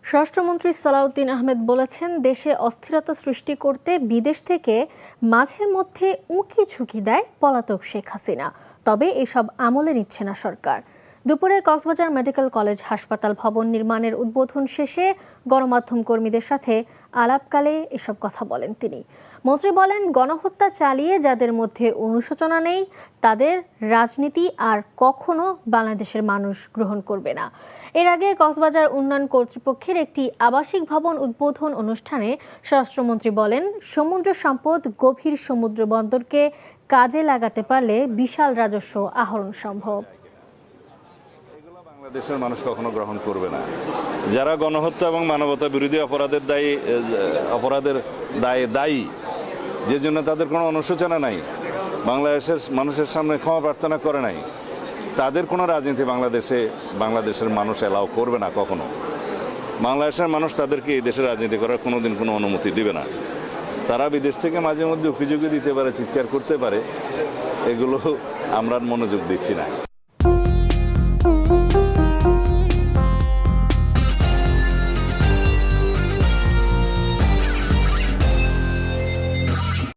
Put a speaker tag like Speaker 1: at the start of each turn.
Speaker 1: স্বরাষ্ট্রমন্ত্রী সালাউদ্দিন আহমেদ বলেছেন, দেশে অস্থিরতা সৃষ্টি করতে বিদেশ থেকে মাঝে মধ্যে উঁকি ঝুঁকি দেয় পলাতক শেখ হাসিনা। তবে এসব আমলে নিচ্ছে না সরকার। দুপুরে কক্সবাজার মেডিকেল কলেজ হাসপাতাল ভবন নির্মাণের উদ্বোধন শেষে গণমাধ্যম কর্মীদের সাথে আলাপকালে এসব কথা বলেন তিনি। মন্ত্রী বলেন, গণহত্যা চালিয়ে যাদের মধ্যে অনুশোচনা নেই তাদের রাজনীতি আর কখনো বাংলাদেশের মানুষ গ্রহণ করবে না। এর আগে কক্সবাজার উন্নয়ন কর্তৃপক্ষের একটি আবাসিক ভবন উদ্বোধন অনুষ্ঠানে স্বরাষ্ট্রমন্ত্রী বলেন, সমুদ্র সম্পদ গভীর সমুদ্র বন্দরকে কাজে লাগাতে পারলে বিশাল রাজস্ব আহরণ সম্ভব।
Speaker 2: বাংলাদেশের মানুষ কখনো গ্রহণ করবে না। যারা গণহত্যা এবং মানবতা বিরোধী অপরাধের দায়ী, যে জন্য তাদের কোনো অনুশোচনা নাই, বাংলাদেশের মানুষের সামনে ক্ষমা প্রার্থনা করে নাই, তাদের কোনো রাজনীতি বাংলাদেশের মানুষ এলাও করবে না কখনো। বাংলাদেশের মানুষ তাদেরকে এই দেশে রাজনীতি করার কোনোদিন কোনো অনুমতি দিবে না। তারা বিদেশ থেকে মাঝে মধ্যে অভিযোগও দিতে পারে, চিৎকার করতে পারে, এগুলো আমরা মনোযোগ দিচ্ছি না।